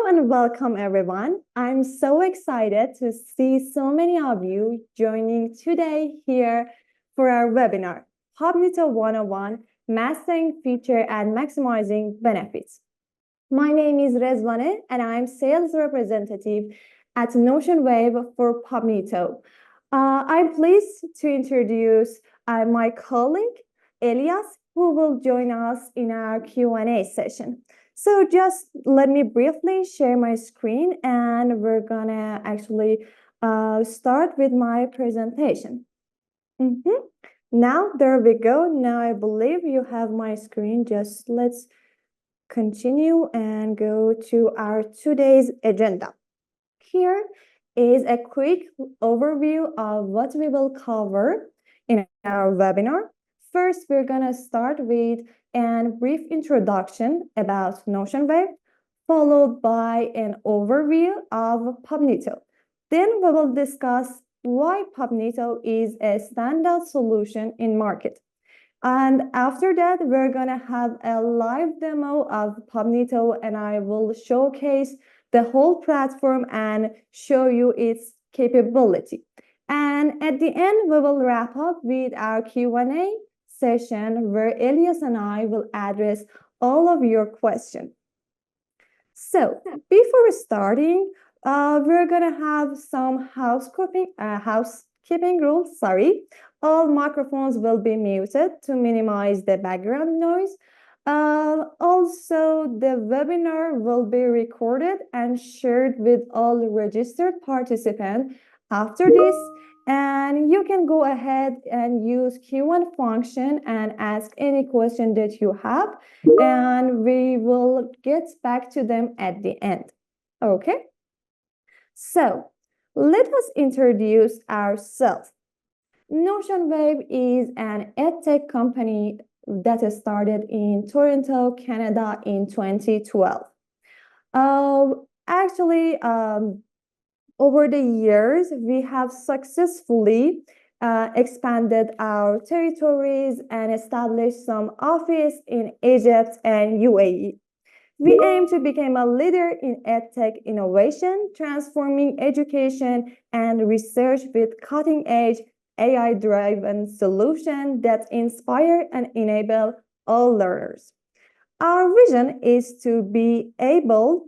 and welcome everyone. I'm so excited to see so many of you joining today here for our webinar, PUBNiTO 101, Mastering Feature and Maximizing Benefits. My name is Rezvane and I'm sales representative at Notion Wave for PUBNiTO. I'm pleased to introduce my colleague, Elias, who will join us in our Q&A session. So just let me briefly share my screen and we're gonna actually start with my presentation. Now, there we go. Now I believe you have my screen. Just let's continue and go to our today's agenda. Here is a quick overview of what we will cover in our webinar. First, we're gonna start with a brief introduction about Notion Wave, followed by an overview of PUBNiTO. Then we will discuss why PUBNiTO is a standout solution in market. And after that, we're gonna have a live demo of PUBNiTO and I will showcase the whole platform and show you its capability. And at the end, we will wrap up with our Q&A session where Elias and I will address all of your questions. So before starting, we're gonna have some housekeeping rules. All microphones will be muted to minimize the background noise. Also, the webinar will be recorded and shared with all registered participants after this. And you can go ahead and use Q&A function and ask any question that you have, and we will get back to them at the end. Okay? So, let us introduce ourselves. Notion Wave is an edtech company that started in Toronto, Canada in 2012. Over the years, we have successfully expanded our territories and established some office in Egypt and UAE. We aim to become a leader in edtech innovation, transforming education and research with cutting-edge AI-driven solutions that inspire and enable all learners. Our vision is to be able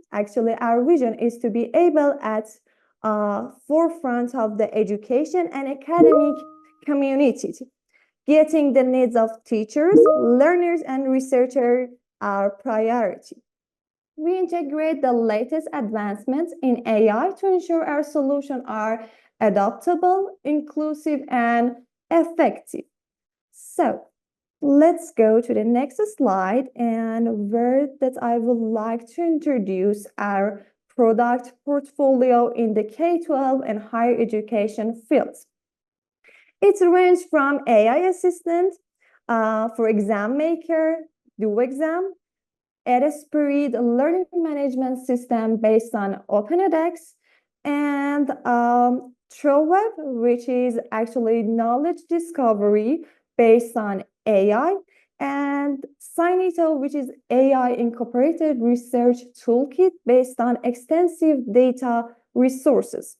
at forefront of the education and academic community, getting the needs of teachers, learners, and researchers our priority. We integrate the latest advancements in AI to ensure our solutions are adaptable, inclusive, and effective. So let's go to the next slide and where that I would like to introduce our product portfolio in the K-12 and higher education fields. It's ranged from AI assistant for exam maker, DoExam, EdSpirit learning management system based on OpenEdX, and TrowWeb, which is actually knowledge discovery based on AI, and SciNito, which is AI incorporated research toolkit based on extensive data resources.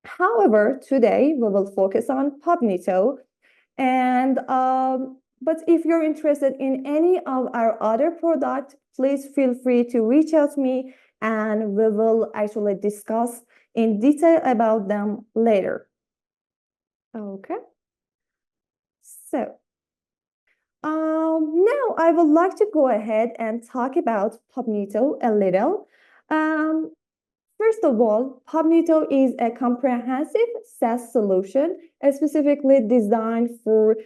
However, today we will focus on PUBNiTO, and but if you're interested in any of our other products, please feel free to reach out to me and we will actually discuss in detail about them later. Okay. So now I would like to go ahead and talk about PUBNiTO a little. First of all, PUBNiTO is a comprehensive SaaS solution specifically designed for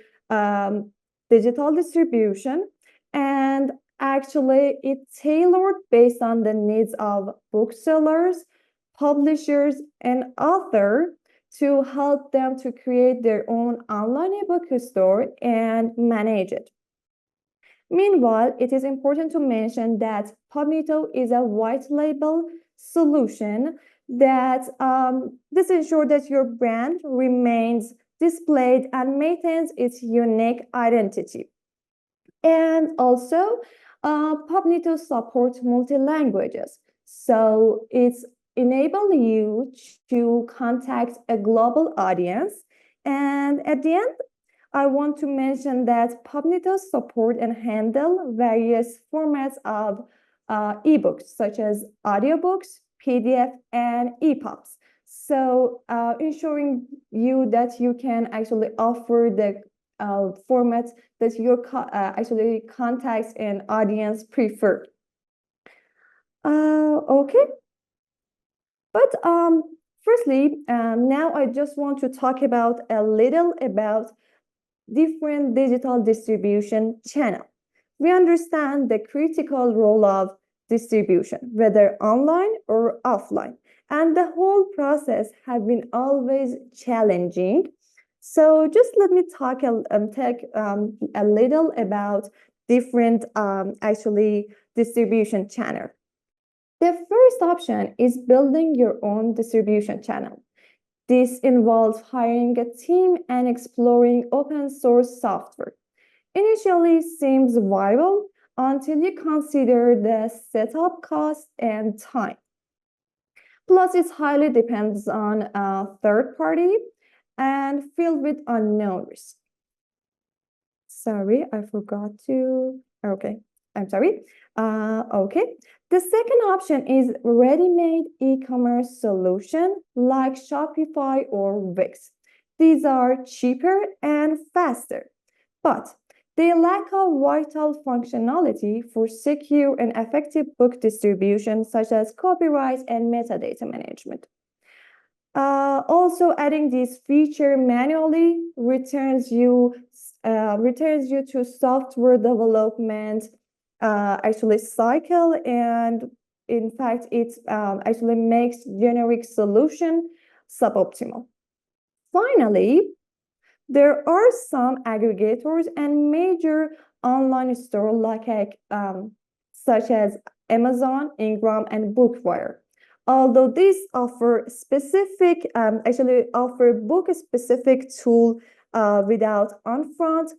digital distribution, and actually it's tailored based on the needs of booksellers, publishers, and authors to help them to create their own online ebook store and manage it. Meanwhile, it is important to mention that PUBNiTO is a white label solution that this ensures that your brand remains displayed and maintains its unique identity. And also, PUBNiTO supports multi-languages. So it's enable you to contact a global audience. And at the end, I want to mention that PubNiTo support and handle various formats of ebooks, such as audiobooks, PDF, and EPUBs. So ensuring you that you can actually offer the formats that your actually contacts and audience prefer. Okay, but firstly, now I just want to talk about a little about different digital distribution channel. We understand the critical role of distribution, whether online or offline, and the whole process has been always challenging. So just let me talk a little about different actually distribution channel. The first option is building your own distribution channel. This involves hiring a team and exploring open source software. Initially seems viable until you consider the setup cost and time. Plus, it highly depends on a third party and filled with unknown risk. Sorry, I forgot to. Okay, I'm sorry. Okay. The second option is ready-made e-commerce solution like Shopify or Wix. These are cheaper and faster, but they lack a vital functionality for secure and effective book distribution, such as copyright and metadata management. Also, adding this feature manually returns you to software development actually cycle, and in fact, it actually makes generic solution suboptimal. Finally, there are some aggregators and major online stores such as Amazon, Ingram, and Bookwire. Although these offer offer book-specific tool without upfront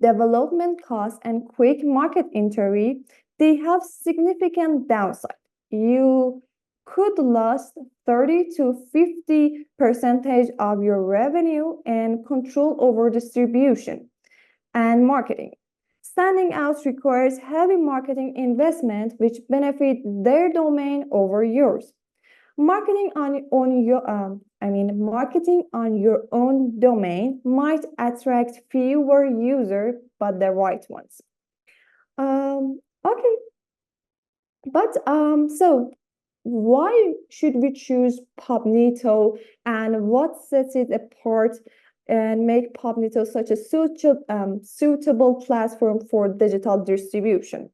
development costs and quick market entry, they have significant downside. You could lose 30 to 50% of your revenue and control over distribution and marketing. Standing out requires heavy marketing investment, which benefit their domain over yours. Marketing marketing on your own domain might attract fewer users, but the right ones. Okay, but so why should we choose PubNiTo, and what sets it apart and make PubNiTo such a suitable platform for digital distribution?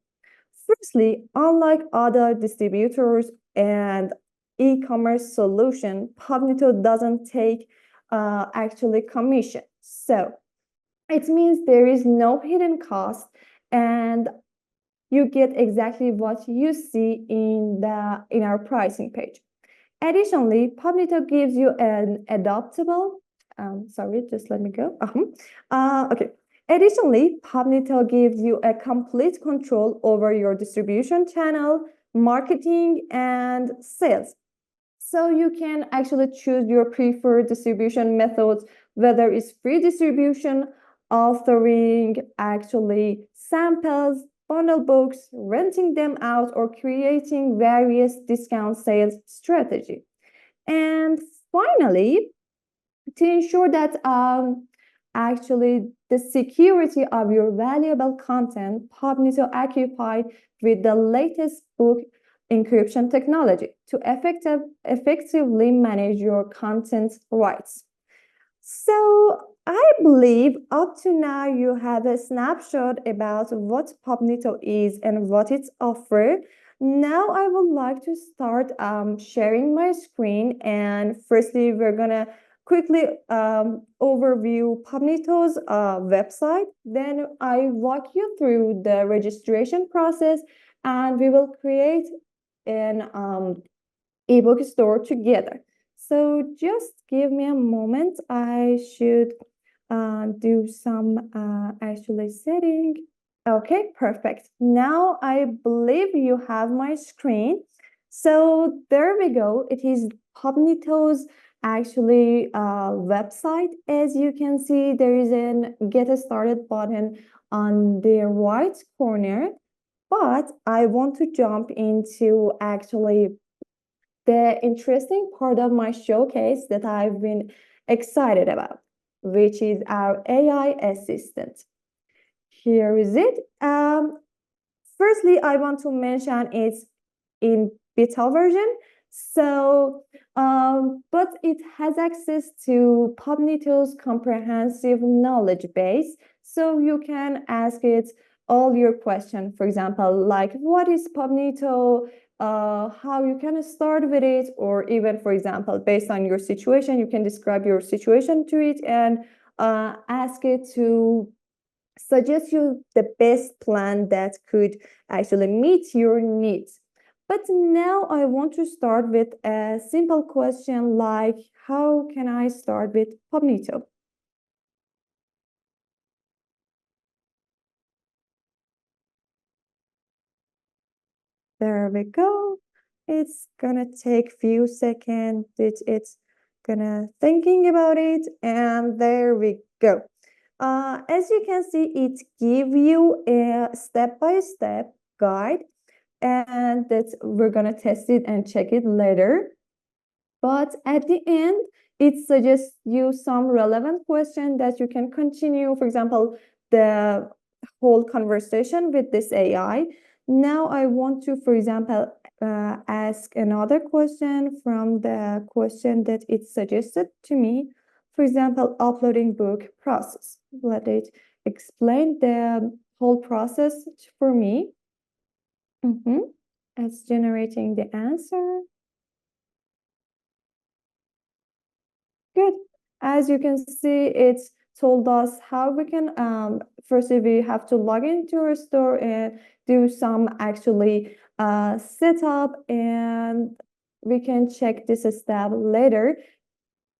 Firstly, unlike other distributors and e-commerce solution, PubNiTo doesn't take actually commission. So it means there is no hidden cost, and you get exactly what you see in our pricing page. Additionally, PubNiTo gives you an adaptable. Sorry, just let me go. Okay. Additionally, PubNiTo gives you a complete control over your distribution channel, marketing, and sales. So you can actually choose your preferred distribution methods, whether it's free distribution, authoring actually samples, bundle books, renting them out, or creating various discount sales strategy. And finally, to ensure that actually the security of your valuable content, PubNiTo occupied with the latest book encryption technology to effectively manage your content rights. So I believe up to now you have a snapshot about what PubNiTo is and what it's offered. Now I would like to start sharing my screen, and firstly we're gonna quickly overview PubNiTo's website. Then I walk you through the registration process, and we will create an ebook store together. So just give me a moment. I should do some actually setting. Okay, perfect. Now I believe you have my screen. So there we go. It is PubNito's actually website. As you can see, there is an get started button on the right corner. But I want to jump into actually the interesting part of my showcase that I've been excited about, which is our AI assistant. Here is it. Firstly, I want to mention it's in beta version. So, but it has access to PubNito's comprehensive knowledge base. So you can ask it all your questions. For example, like what is PubNito? How you can start with it, or even, for example, based on your situation, you can describe your situation to it and ask it to suggest you the best plan that could actually meet your needs. But now I want to start with a simple question like, how can I start with PubNito? There we go. It's gonna take few seconds. It's gonna thinking about it, and there we go. As you can see, it give you a step-by-step guide, and that we're gonna test it and check it later. But at the end, it suggests you some relevant question that you can continue, for example, the whole conversation with this AI. Now I want to, for example, ask another question from the question that it suggested to me. For example, uploading book process. Let it explain the whole process for me. It's generating the answer. Good. As you can see, it's told us how we can, firstly, we have to log into our store and do some actually setup, and we can check this step later.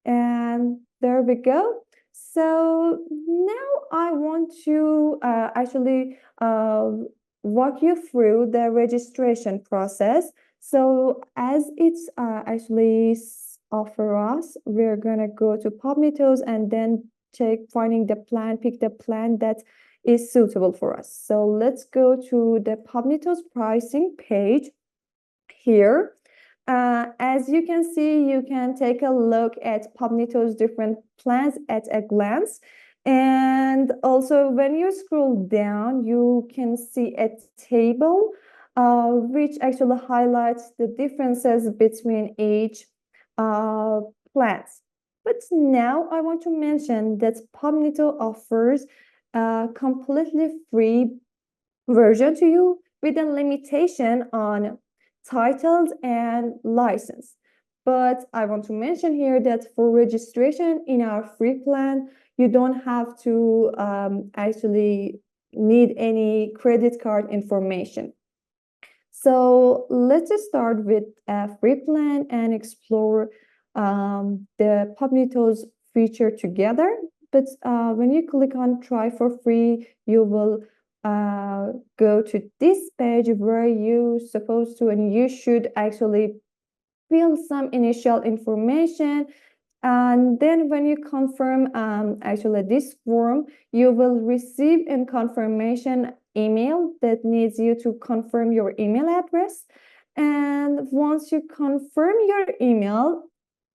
And there we go. So now I want to actually walk you through the registration process. So as it's actually offer us, we're gonna go to PubNitos and then check finding the plan, pick the plan that is suitable for us. So let's go to the PubNitos pricing page here. As you can see, you can take a look at PubNito's different plans at a glance. And also when you scroll down, you can see a table which actually highlights the differences between each plans. But now I want to mention that PubNito offers a completely free version to you with a limitation on titles and license. But I want to mention here that for registration in our free plan, you don't have to actually need any credit card information. So let's start with a free plan and explore the PubNito's feature together. But when you click on try for free, you will go to this page where you supposed to and you should actually fill some initial information, and then when you confirm actually this form, you will receive a confirmation email that needs you to confirm your email address. And once you confirm your email,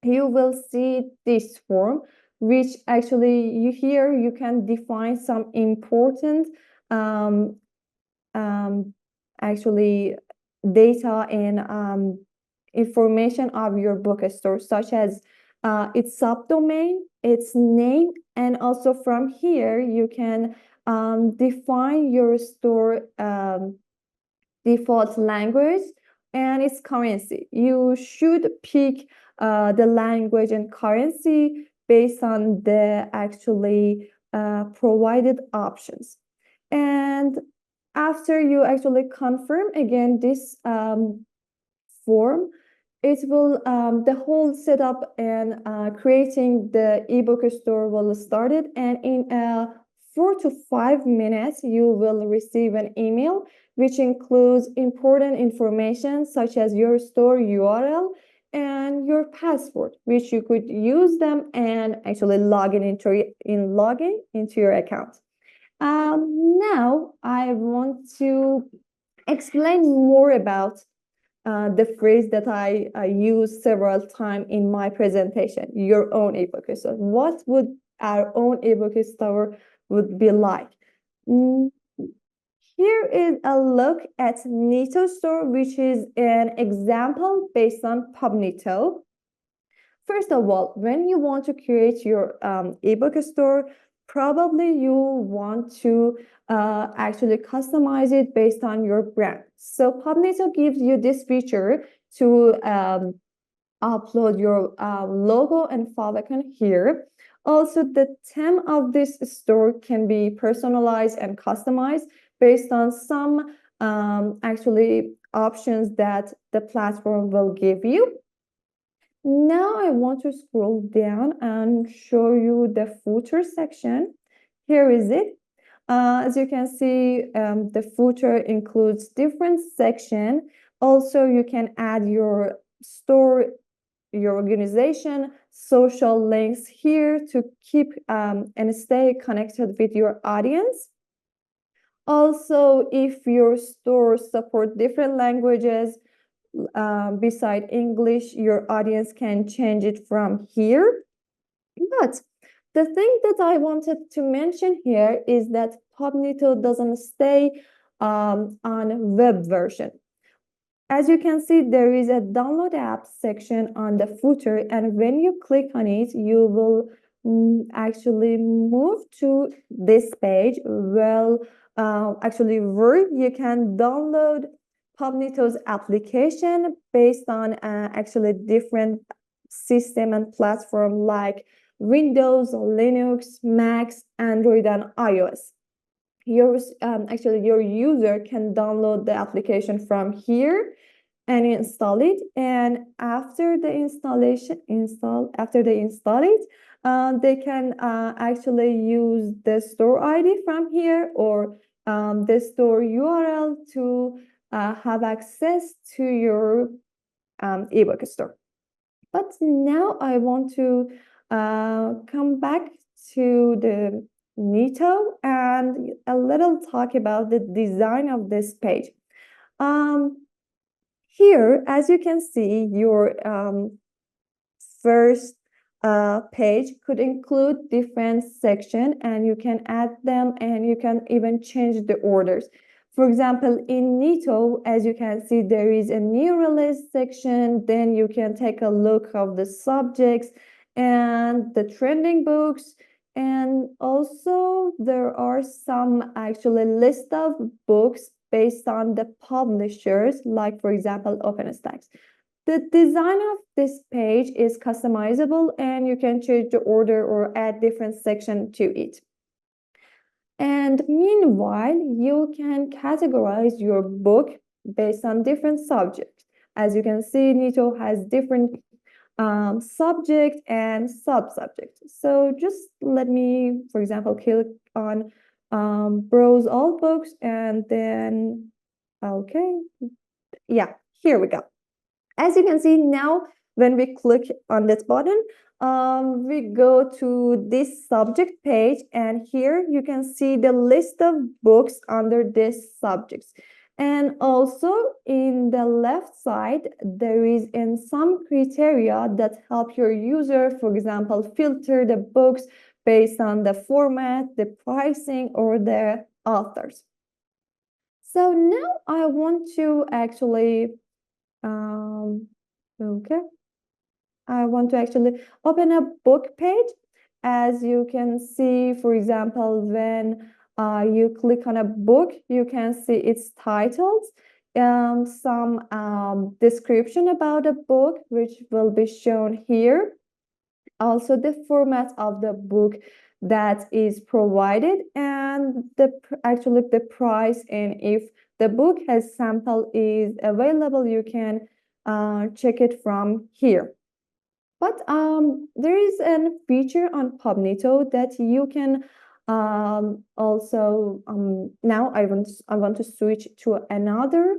you will see this form, which actually you can define some important um, um, actually data and information of your bookstore, such as its subdomain, its name, and also from here you can define your store default language and its currency. You should pick the language and currency based on the actually provided options. And after you actually confirm again this form, it will the whole setup and creating the ebook store will start it, and in a 4 to 5 minutes, you will receive an email which includes important information such as your store URL and your password, which you could use them and actually log into your account. Now I want to explain more about the phrase that I use several times in my presentation, your own ebook store. What would our own ebook store would be like? Here is a look at PUBNiTO store, which is an example based on PUBNiTO. First of all, when you want to create your ebook store, probably you want to actually customize it based on your brand. So PUBNiTO gives you this feature to upload your logo and favicon here. Also, the theme of this store can be personalized and customized based on some actually options that the platform will give you. Now I want to scroll down and show you the footer section. Here is it. As you can see, the footer includes different sections. Also, you can add your store, your organization, social links here to keep and stay connected with your audience. Also, if your store supports different languages, beside English, your audience can change it from here. But the thing that I wanted to mention here is that PUBNiTO doesn't stay on web version. As you can see, there is a download app section on the footer, and when you click on it, you will actually move to this page. Well, actually, where you can download PUBNiTO's application based on actually different system and platform like Windows, Linux, Macs, Android, and iOS. Actually, your user can download the application from here and install it. And after they install it, they can actually use the store ID from here or the store URL to have access to your ebook store. But now I want to come back to the PUBNiTO and a little talk about the design of this page. Here, as you can see, your first page could include different sections, and you can add them, and you can even change the orders. For example, in PUBNiTO, as you can see, there is a new release section. Then you can take a look of the subjects and the trending books. And also there are some actually list of books based on the publishers, like for example, OpenStax. The design of this page is customizable, and you can change the order or add different sections to it. And meanwhile, you can categorize your book based on different subjects. As you can see, PUBNiTO has different subject and sub-subject. So just let me, for example, click on browse all books, and then, okay, yeah, here we go. As you can see now, when we click on this button, we go to this subject page, and here you can see the list of books under this subjects. And also in the left side, there is in some criteria that help your user, for example, filter the books based on the format, the pricing, or the authors. So now I want to actually okay. I want to actually open a book page. As you can see, for example, when you click on a book, you can see its titles, some description about a book, which will be shown here. Also, the format of the book that is provided, and actually the price, and if the book has sample is available, you can check it from here. But there is a feature on PUBNiTO that you can Also, now I want to switch to another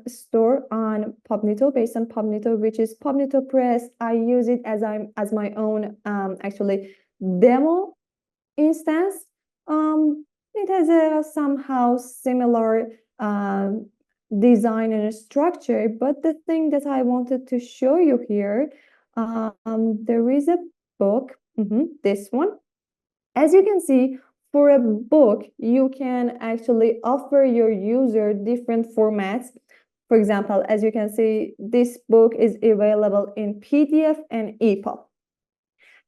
store on PUBNiTO, based on PUBNiTO, which is PUBNiTO Press. I use it as my own actually demo instance. It has a somehow similar design and structure, but the thing that I wanted to show you here, there is a book, this one. As you can see, for a book, you can actually offer your user different formats. For example, as you can see, this book is available in PDF and EPUB.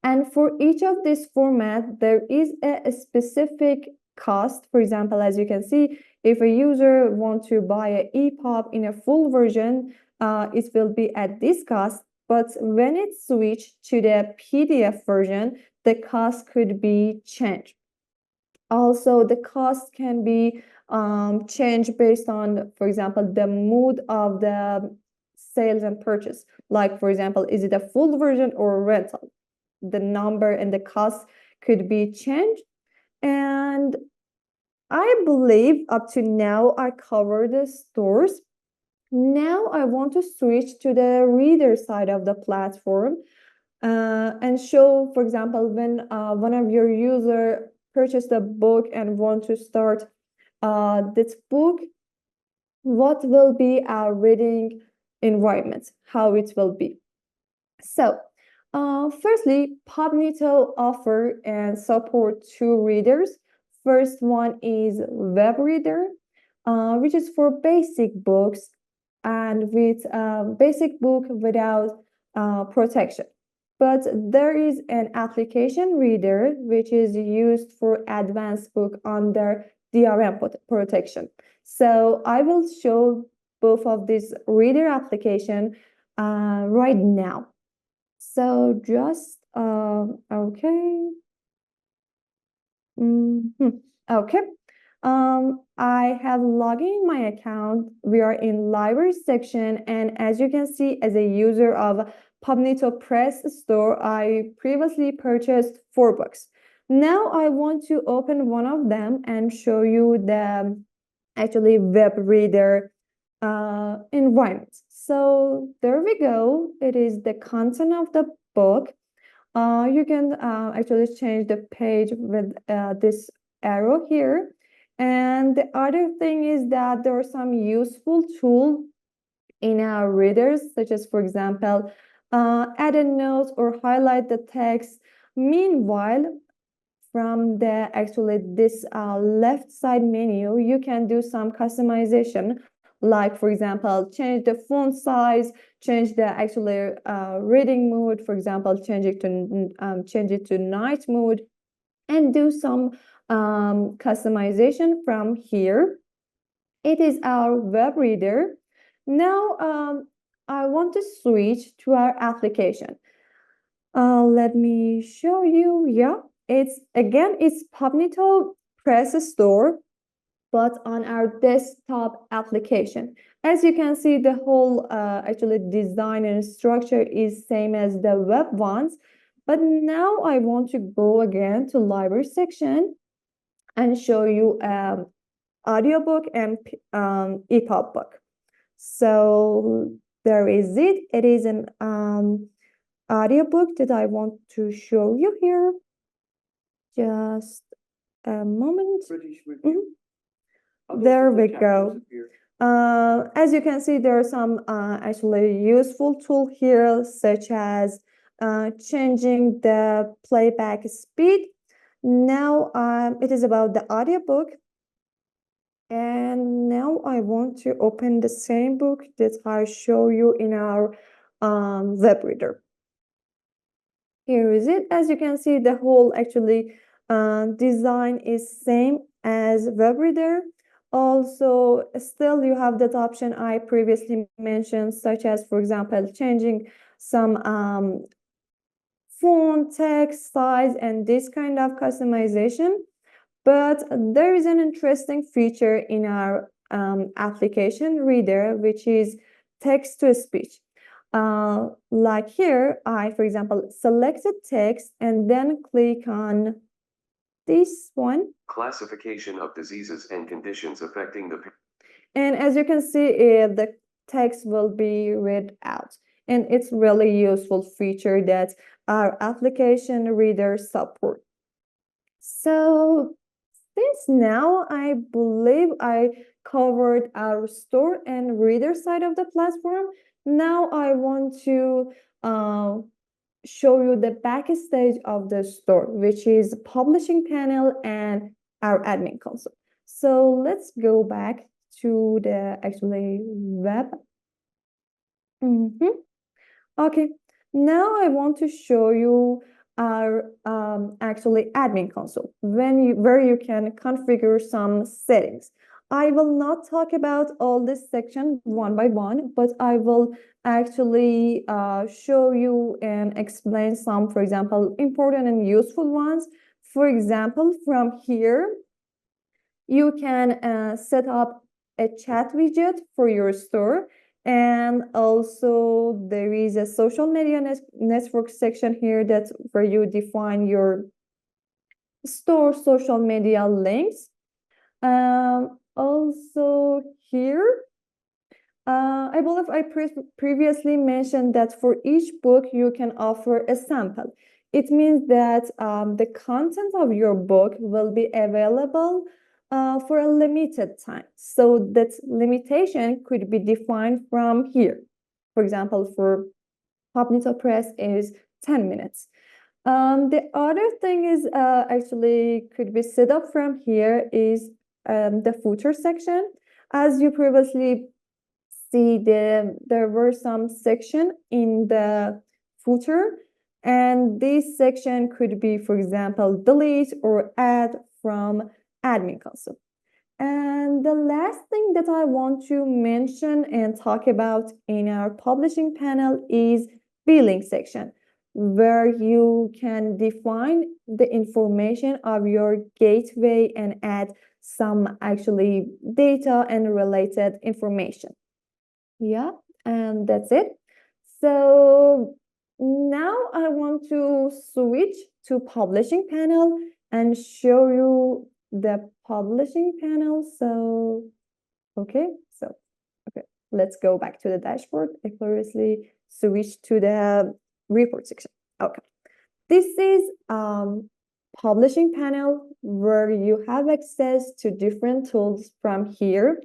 And for each of this format, there is a specific cost. For example, as you can see, if a user wants to buy an EPUB in a full version, it will be at this cost. But when it switched to the PDF version, the cost could be changed. Also, the cost can be changed based on, for example, the mood of the sales and purchase. Like, for example, is it a full version or a rental? The number and the cost could be changed. And I believe up to now I covered the stores. Now I want to switch to the reader side of the platform and show, for example, when one of your user purchased a book and want to start this book, what will be our reading environment, how it will be. So firstly, PUBNiTO offer and support two readers. First one is web reader, which is for basic books and with basic book without protection. But there is an application reader which is used for advanced book under DRM protection. So I will show both of these reader application right now. So just okay. Okay. I have logged in my account. We are in library section, and as you can see, as a user of PUBNiTO Press Store, I previously purchased 4 books. Now I want to open one of them and show you the actually web reader environment. So there we go. It is the content of the book. You can actually change the page with this arrow here. And the other thing is that there are some useful tools in our readers, such as, for example, add a note or highlight the text. Meanwhile, from the actually this left side menu, you can do some customization, like, for example, change the font size, change the actually reading mode, for example, change it to night mode, and do some customization from here. It is our web reader. Now I want to switch to our application. Let me show you. Yeah, it's PUBNiTO Press Store, but on our desktop application. As you can see, the whole actually design and structure is same as the web ones. But now I want to go again to library section and show you audiobook and EPUB book. So there is it. It is an audiobook that I want to show you here. Just a moment. There we go. As you can see, there are some actually useful tools here, such as changing the playback speed. Now it is about the audiobook. And now I want to open the same book that I show you in our web reader. Here is it. As you can see, the whole actually design is same as web reader. Also, still you have that option I previously mentioned, such as, for example, changing some font, text, size, and this kind of customization. But there is an interesting feature in our application reader, which is text to speech. Like here, I, for example, selected text and then click on this one. Classification of diseases and conditions affecting the. And as you can see, the text will be read out. And it's really useful feature that our application readers support. So since now I believe I covered our store and reader side of the platform, now I want to show you the backstage of the store, which is publishing panel and our admin console. So let's go back to the actually web. Okay, now I want to show you our actually admin console where you can configure some settings. I will not talk about all this section one by one, but I will actually show you and explain some, for example, important and useful ones. For example, from here, you can set up a chat widget for your store. And also there is a social media network section here that's where you define your store social media links. Also here, I believe I previously mentioned that for each book you can offer a sample. It means that the content of your book will be available for a limited time. So that limitation could be defined from here. For example, for PUBNiTO Press is 10 minutes. The other thing is actually could be set up from here is the footer section. As you previously see, there were some section in the footer, and this section could be, for example, delete or add from admin console. And the last thing that I want to mention and talk about in our publishing panel is billing section, where you can define the information of your gateway and add some actually data and related information. Yeah, and that's it. So now I want to switch to publishing panel and show you the publishing panel. So, okay, let's go back to the dashboard. I previously switched to the report section. Okay, this is publishing panel where you have access to different tools from here.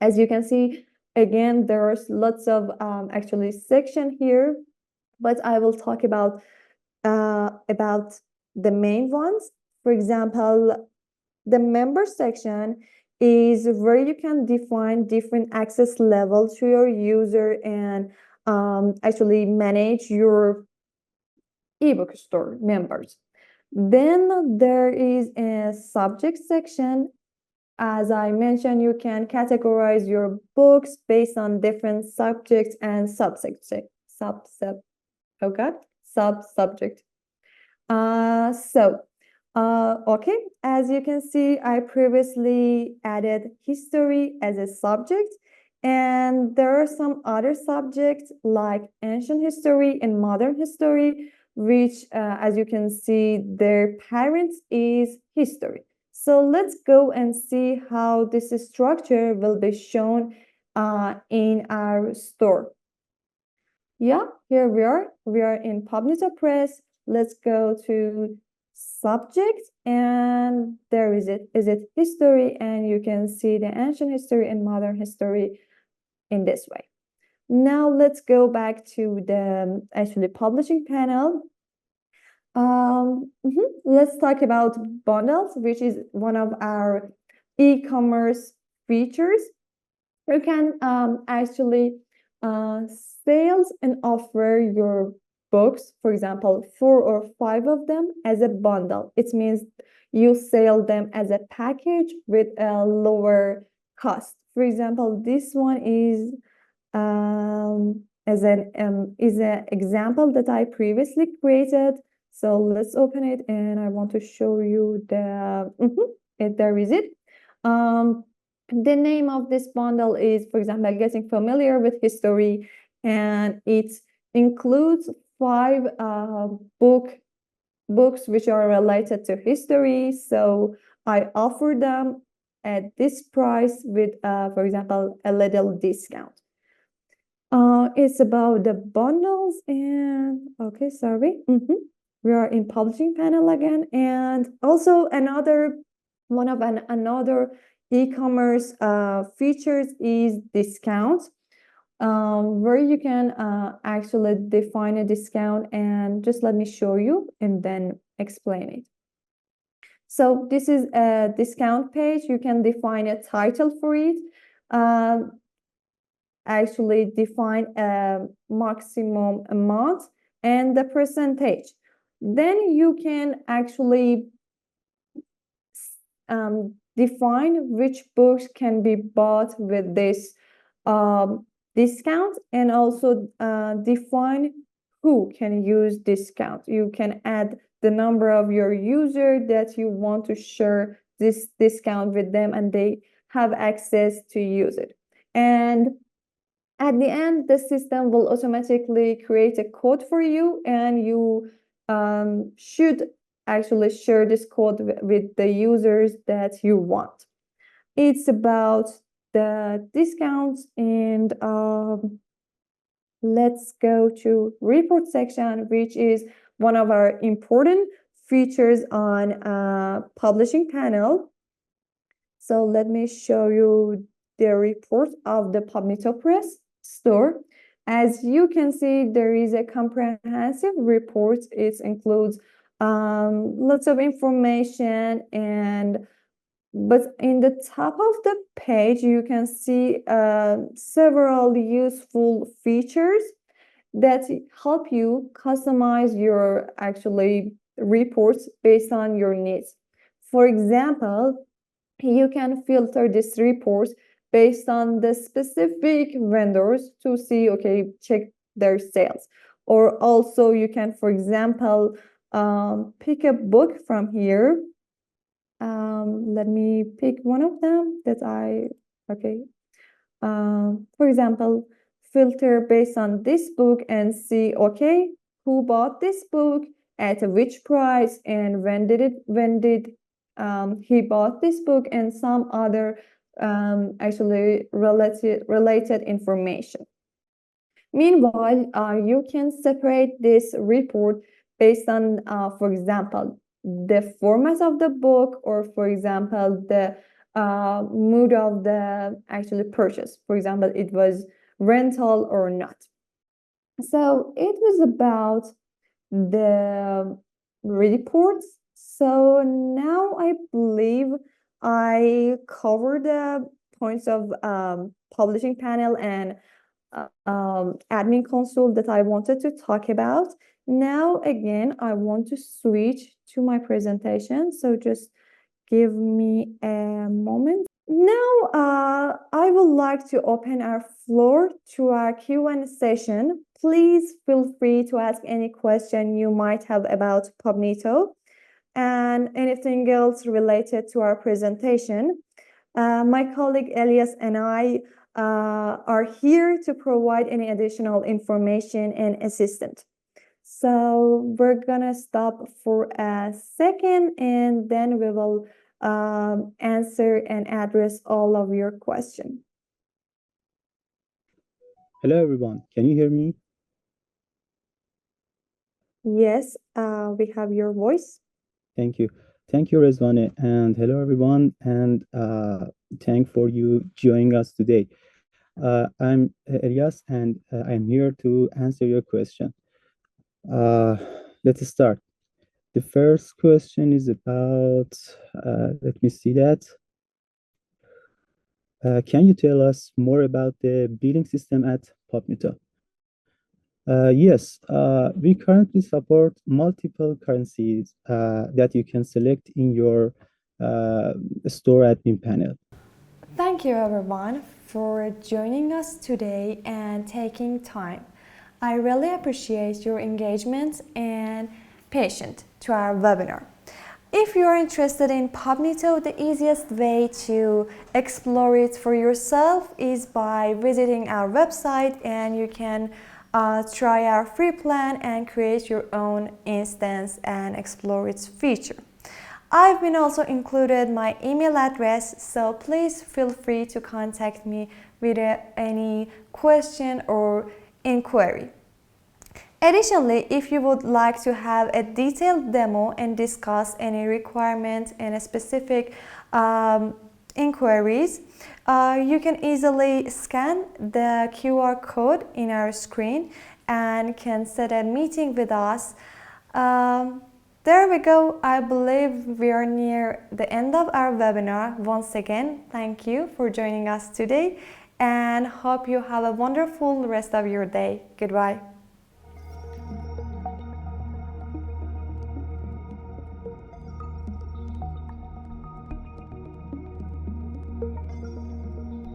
As you can see, again, there's lots of actually section here, but I will talk about the main ones. For example, the member section is where you can define different access levels to your user and actually manage your ebook store members. Then there is a subject section. As I mentioned, you can categorize your books based on different subjects and subsubject. Okay, as you can see, I previously added history as a subject, and there are some other subjects like ancient history and modern history, which, as you can see, their parent is history. So let's go and see how this structure will be shown in our store. Yeah, here we are. We are in PUBNiTO Press. Let's go to subject, and there is it. Is it history? And you can see the ancient history and modern history in this way. Now let's go back to the actually publishing panel. Let's talk about bundles, which is one of our e-commerce features. You can actually sales and offer your books, for example, 4 or 5 of them as a bundle. It means you sell them as a package with a lower cost. For example, this one is an example that I previously created. So let's open it, and I want to show you the there is it. The name of this bundle is, for example, getting familiar with history, and it includes 5 book books which are related to history. So I offer them at this price with, for example, a little discount. It's about the bundles and okay, sorry. We are in publishing panel again, and also another e-commerce features is discounts, where you can actually define a discount, and just let me show you and then explain it. So this is a discount page. You can define a title for it. Actually define a maximum amount and the percentage. Then you can actually define which books can be bought with this discount, and also define who can use discount. You can add the number of your user that you want to share this discount with them, and they have access to use it. And at the end, the system will automatically create a code for you, and you should actually share this code with the users that you want. It's about the discounts, and let's go to report section, which is one of our important features on publishing panel. So let me show you the report of the PUBNiTO Press store. As you can see, there is a comprehensive report. It includes lots of information, but in the top of the page, you can see several useful features that help you customize your actually reports based on your needs. For example, you can filter this report based on the specific vendors to see, okay, check their sales. Or also you can, for example, pick a book from here. Let me pick one of them that for example, filter based on this book and see, okay, who bought this book, at which price, and when did he bought this book, and some other actually related information. Meanwhile, you can separate this report based on, for example, the format of the book, or for example, the mood of the actually purchase. For example, it was rental or not. So it was about the reports. So now I believe I covered the points of publishing panel and admin console that I wanted to talk about. Now again, I want to switch to my presentation. So just give me a moment. Now, I would like to open our floor to our Q&A session. Please feel free to ask any question you might have about PUBNiTO and anything else related to our presentation. My colleague Elias and I are here to provide any additional information and assistance. So we're gonna stop for a second, and then we will answer and address all of your questions. Hello, everyone. Can you hear me? Yes, we have your voice. Thank you. Thank you, Rezvane. And hello, everyone. And thank for you joining us today. I'm Elias, and I'm here to answer your question. Let's start. The first question is about, let me see that. Can you tell us more about the billing system at PUBNiTO? Yes, we currently support multiple currencies that you can select in your store admin panel. Thank you, everyone, for joining us today and taking time. I really appreciate your engagement and patience to our webinar. If you are interested in PUBNiTO, the easiest way to explore it for yourself is by visiting our website, and you can try our free plan and create your own instance and explore its feature. I've been also included my email address, so please feel free to contact me with any question or inquiry. Additionally, if you would like to have a detailed demo and discuss any requirements and specific inquiries, you can easily scan the QR code in our screen and can set a meeting with us. There we go. I believe we are near the end of our webinar. Once again, thank you for joining us today and hope you have a wonderful rest of your day. Goodbye.